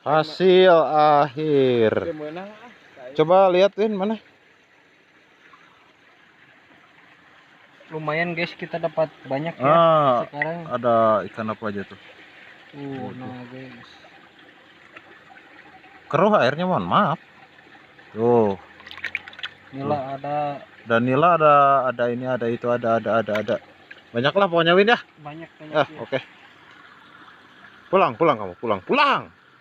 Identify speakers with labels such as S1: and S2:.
S1: Hasil akhir. Coba lihat Win mana?
S2: Lumayan guys, kita dapat banyak ya sekarang.
S1: Ada ikan apa aja tuh?
S2: Nah guys.
S1: Keruh airnya, mohon maaf. Tuh.
S2: Nila ada.
S1: Dan nila ada ini, ada itu, ada. Banyak lah pokoknya Win ya.
S2: Banyak
S1: Oke. Pulang kamu, pulang.